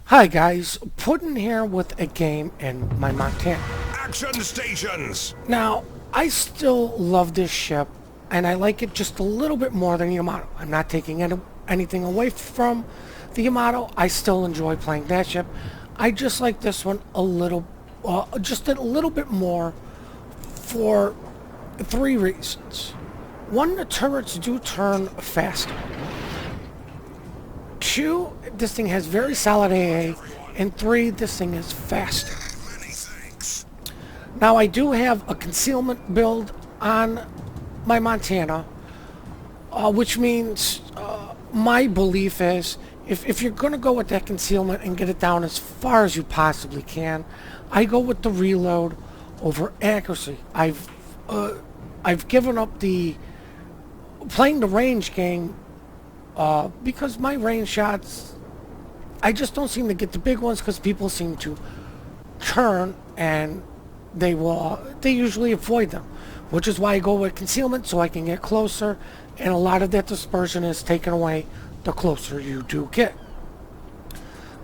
Hi guys, Puddin here with a game in my Montana. Action stations! Now, I still love this ship, and I like it just a little bit more than the Yamato. I'm not taking anything away from the Yamato. I still enjoy playing that ship. I just like this one just a little bit more for three reasons. One, the turrets do turn faster. Two, this thing has very solid AA, and three, this thing is faster. Now I do have a concealment build on my Montana, which means my belief is if you're going to go with that concealment and get it down as far as you possibly can, I go with the reload over accuracy. I've given up playing the range game because my range shots, I just don't seem to get the big ones because people seem to turn and they usually avoid them, which is why I go with concealment so I can get closer, and a lot of that dispersion is taken away the closer you do get.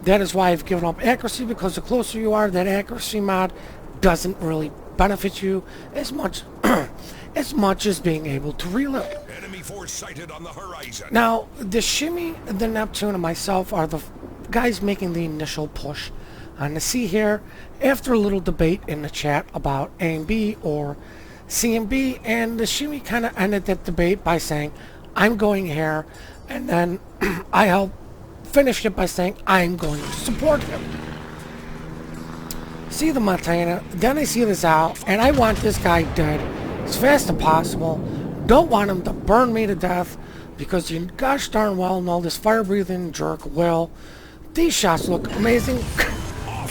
That is why I've given up accuracy, because the closer you are, that accuracy mod doesn't really benefit you as much as being able to reload. Enemy force sighted on the horizon. Now, the Shimmy, the Neptune, and myself are the guys making the initial push on the C here, after a little debate in the chat about A and B or C and B, and the Shimmy kind of ended that debate by saying, I'm going here, and then I helped finish it by saying, I'm going to support him. See the Montana, then I see this out, and I want this guy dead as fast as possible. Don't want him to burn me to death, because you gosh darn well know this fire-breathing jerk will. These shots look amazing.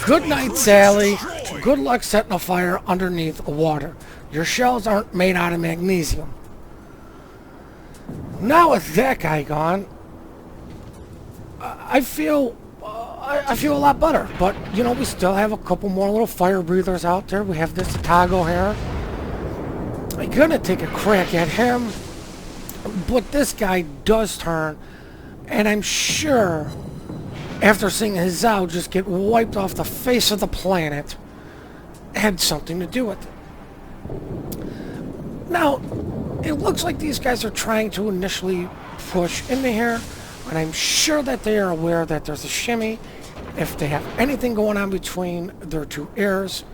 Good night, Sally. Good luck setting a fire underneath water. Your shells aren't made out of magnesium. Now with that guy gone, I feel a lot better. But you know, we still have a couple more little fire breathers out there. We have this Tago here. I'm gonna take a crack at him, but this guy does turn, and I'm sure after seeing his Zao just get wiped off the face of the planet, had something to do with it. Now, it looks like these guys are trying to initially push into here, and I'm sure that they are aware that there's a Shimmy. If they have anything going on between their two airs,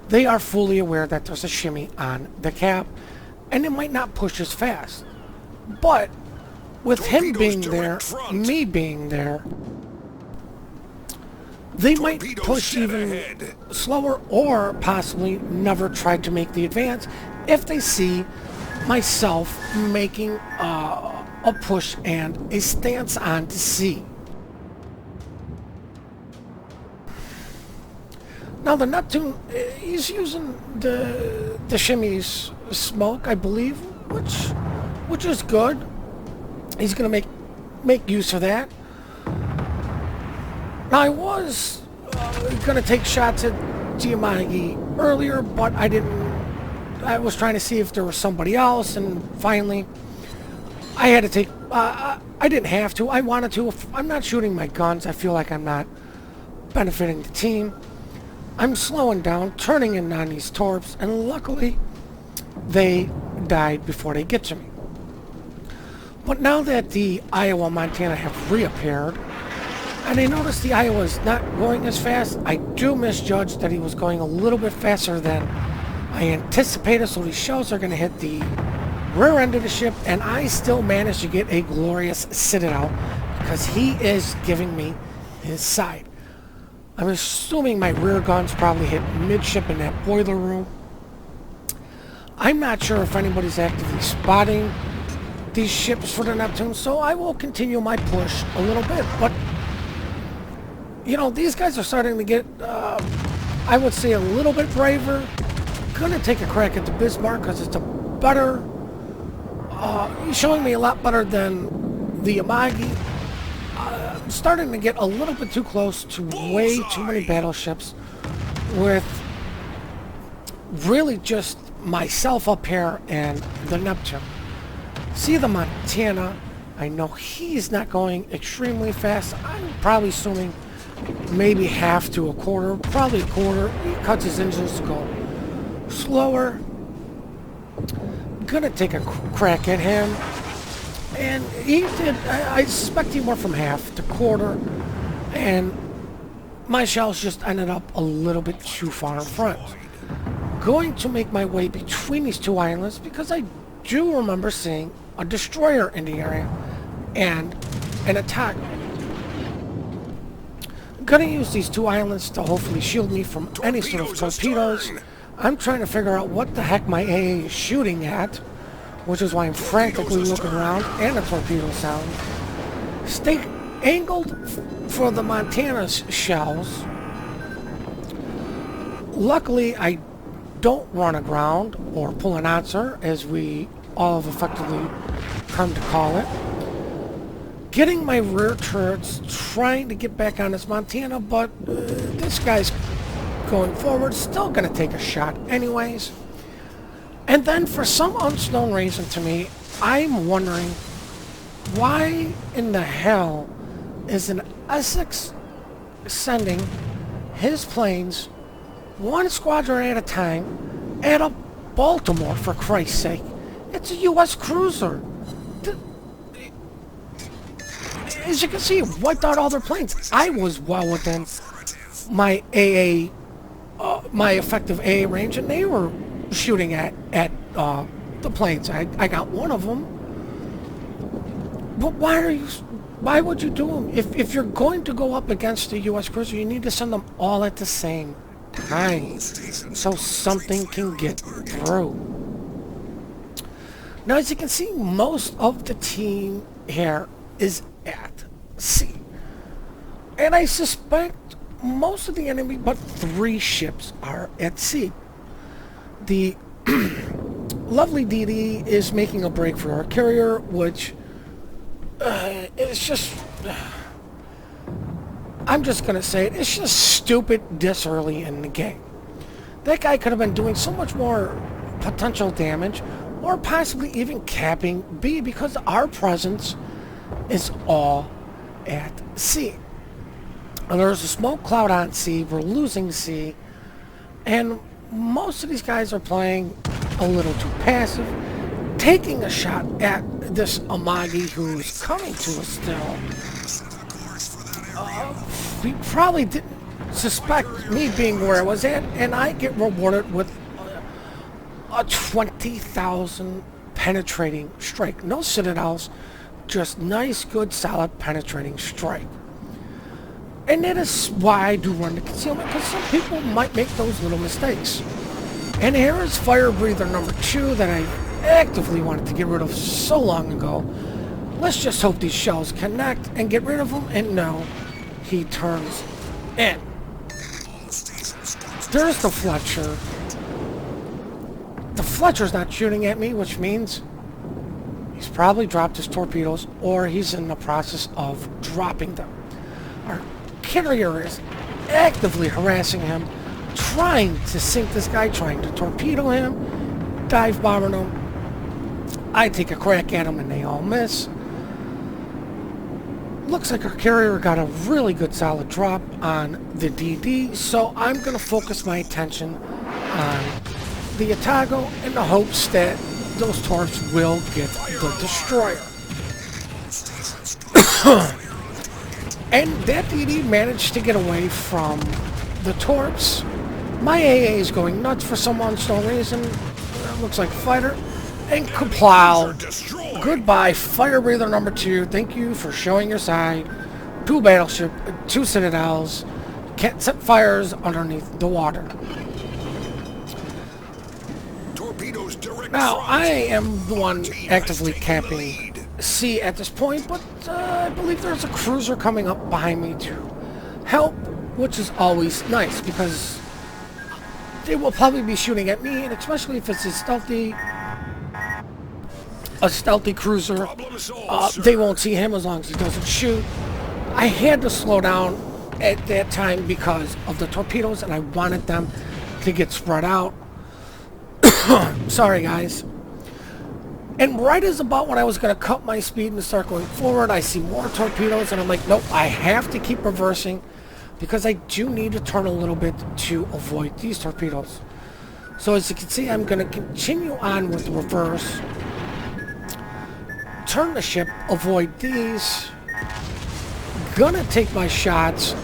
they are fully aware that there's a Shimmy on the cap, and it might not push as fast. But with him being there, me being there, they might push even slower, or possibly never try to make the advance if they see myself making a push and a stance on to C. Now the Neptune, he's using the Shimmy's smoke, I believe, which is good. He's gonna make use of that. Now I was gonna take shots at Giamatti earlier, but I didn't. I was trying to see if there was somebody else, and finally, I had to take. I didn't have to. I wanted to. If I'm not shooting my guns, I feel like I'm not benefiting the team. I'm slowing down, turning in on these torps, and luckily, they died before they get to me. But now that the Iowa Montana have reappeared, and I noticed the Iowa is not going as fast, I do misjudge that he was going a little bit faster than I anticipated, so these shells are going to hit the rear end of the ship, and I still managed to get a glorious Citadel because he is giving me his side. I'm assuming my rear guns probably hit midship in that boiler room. I'm not sure if anybody's actively spotting these ships for the Neptune, so I will continue my push a little bit. But you know, these guys are starting to get, I would say, a little bit braver. Gonna take a crack at the Bismarck because it's a better, he's showing me a lot better than the Yamagi. I'm starting to get a little bit too close to way too many battleships with really just myself up here and the Neptune. See the Montana, I know he's not going extremely fast. I'm probably assuming maybe half to a quarter, probably a quarter. He cuts his engines to go slower. Gonna take a crack at him, and he did. I suspect he went from half to quarter, and my shells just ended up a little bit too far in front. Going to make my way between these two islands because I do remember seeing a destroyer in the area and an attack. I'm gonna use these two islands to hopefully shield me from any sort of torpedoes. I'm trying to figure out what the heck my AA is shooting at, which is why I'm frantically looking around, and the torpedo sound. Stay angled for the Montana's shells. Luckily, I don't run aground or pull an answer, as we all have effectively come to call it. Getting my rear turrets, trying to get back on this Montana, but this guy's going forward, still gonna take a shot anyways. And then for some unknown reason to me, I'm wondering why in the hell is an Essex sending his planes one squadron at a time at a Baltimore, for Christ's sake. It's a U.S. cruiser. As you can see, it wiped out all their planes. I was well within my AA, my effective AA range, and they were shooting at the planes. I got one of them. But why would you do them? If you're going to go up against a U.S. cruiser, you need to send them all at the same time so something can get through. Now, as you can see, most of the team here is at sea. And I suspect most of the enemy, but 3 ships, are at sea. The lovely DD is making a break for our carrier, which is just... I'm just going to say it, it's just stupid this early in the game. That guy could have been doing so much more potential damage, or possibly even capping B, because our presence is all at sea. And there's a smoke cloud on sea, we're losing sea, and most of these guys are playing a little too passive, taking a shot at this Amagi who's coming to us still. He probably didn't suspect me being where I was at, and I get rewarded with a 20,000 penetrating strike. No citadels, just nice, good, solid penetrating strike. And that is why I do run the concealment, because some people might make those little mistakes. And here is fire breather number 2 that I actively wanted to get rid of so long ago. Let's just hope these shells connect and get rid of them, and no, he turns in. There's the Fletcher. The Fletcher's not shooting at me, which means he's probably dropped his torpedoes, or he's in the process of dropping them. Our carrier is actively harassing him, trying to sink this guy, trying to torpedo him, dive bombing him. I take a crack at him and they all miss. Looks like our carrier got a really good solid drop on the DD, so I'm going to focus my attention on the Otago in the hopes that those torps will get the destroyer. And that DD managed to get away from the torps. My AA is going nuts for some unknown reason. Looks like a fighter. And kaplow. Goodbye, fire breather number 2. Thank you for showing your side. 2 battleship, 2 citadels. Can't set fires underneath the water. Now, I am the one actively camping C at this point, but I believe there's a cruiser coming up behind me to help, which is always nice, because they will probably be shooting at me, and especially if it's a stealthy cruiser, they won't see him as long as he doesn't shoot. I had to slow down at that time because of the torpedoes, and I wanted them to get spread out. Sorry, guys. And right as about when I was going to cut my speed and start going forward, I see more torpedoes, and I'm like, nope, I have to keep reversing. because I do need to turn a little bit to avoid these torpedoes. So as you can see, I'm going to continue on with the reverse, turn the ship, avoid these, gonna take my shots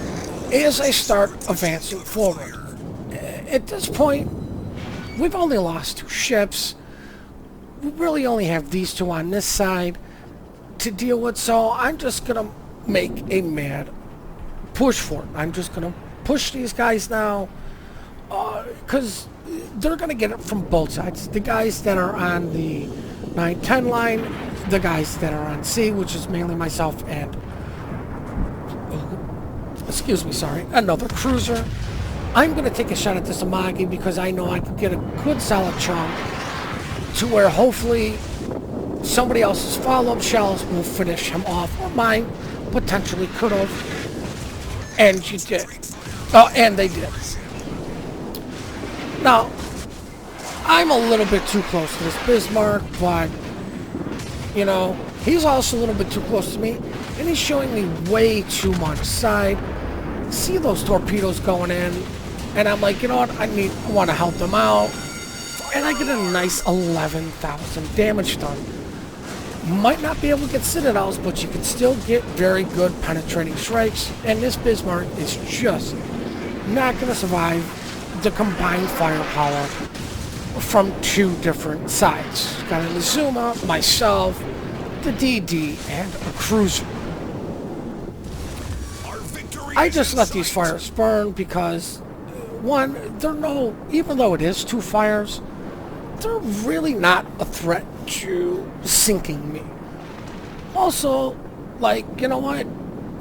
as I start advancing forward. At this point, we've only lost 2 ships. We really only have these 2 on this side to deal with, so I'm just gonna make a mad push for it. I'm just gonna push these guys now, because they're gonna get it from both sides. The guys that are on the 9-10 line, the guys that are on C, which is mainly myself and, excuse me, sorry, another cruiser. I'm gonna take a shot at this Amagi because I know I can get a good solid chunk to where hopefully somebody else's follow-up shells will finish him off, or mine potentially could have. And you did. And they did. Now, I'm a little bit too close to this Bismarck, but, you know, he's also a little bit too close to me, and he's showing me way too much side. See those torpedoes going in, and I'm like, you know what, I want to help them out. And I get a nice 11,000 damage done. Might not be able to get citadels, but you can still get very good penetrating strikes. And this Bismarck is just not going to survive the combined firepower from 2 different sides. Got an Izuma, myself, the DD, and a cruiser. I just let these fires burn because, one, even though it is 2 fires, they're really not a threat to sinking me. Also, like, you know what?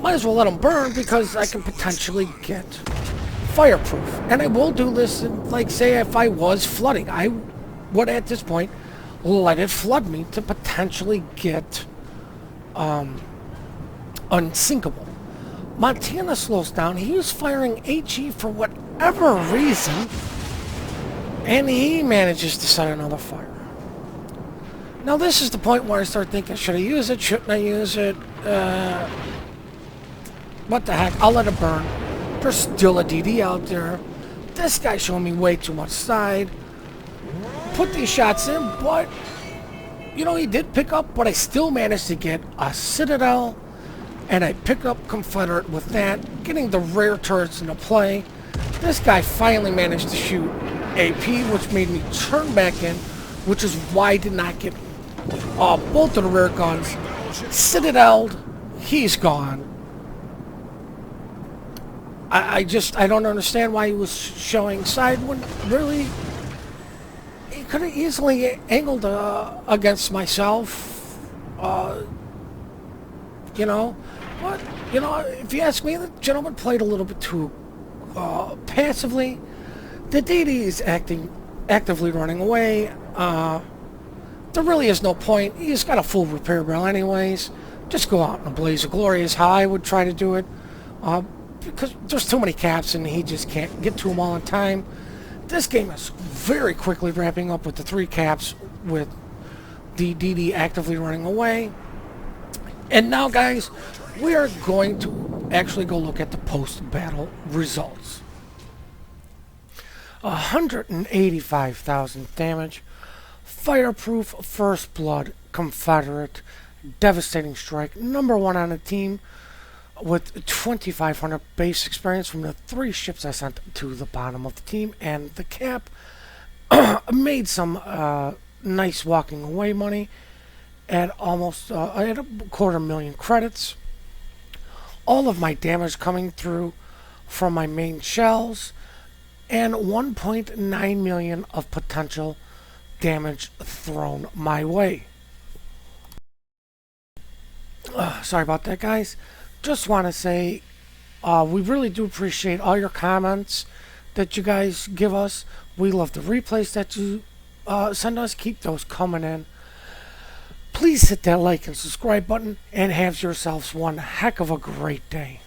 Might as well let them burn because I can potentially get fireproof. And I will do this, like, say if I was flooding, I would at this point let it flood me to potentially get unsinkable. Montana slows down. He was firing HE for whatever reason, and he manages to set another fire. Now this is the point where I start thinking, should I use it? Shouldn't I use it? What the heck? I'll let it burn. There's still a DD out there. This guy's showing me way too much side. Put these shots in, but, you know, he did pick up, but I still managed to get a Citadel, and I pick up Confederate with that, getting the rear turrets into play. This guy finally managed to shoot AP, which made me turn back in, which is why I did not get both of the rear guns. Citadel'd, he's gone. I don't understand why he was showing side when really he could have easily angled against myself, you know. But, you know, if you ask me, the gentleman played a little bit too passively. The DD is actively running away. There really is no point. He's got a full repair barrel anyways. Just go out in a blaze of glory is how I would try to do it. Because there's too many caps and he just can't get to them all in time. This game is very quickly wrapping up with the 3 caps with the DD actively running away. And now, guys, we are going to actually go look at the post-battle results. 185,000 damage, fireproof, first blood, Confederate, devastating strike, #1 on the team, with 2,500 base experience from the 3 ships I sent to the bottom of the team, and the cap made some nice walking away money at almost at a 250,000 credits. All of my damage coming through from my main shells, and 1.9 million of potential damage thrown my way. Sorry about that, guys. Just want to say we really do appreciate all your comments that you guys give us. We love the replays that you send us. Keep those coming in. Please hit that like and subscribe button and have yourselves one heck of a great day.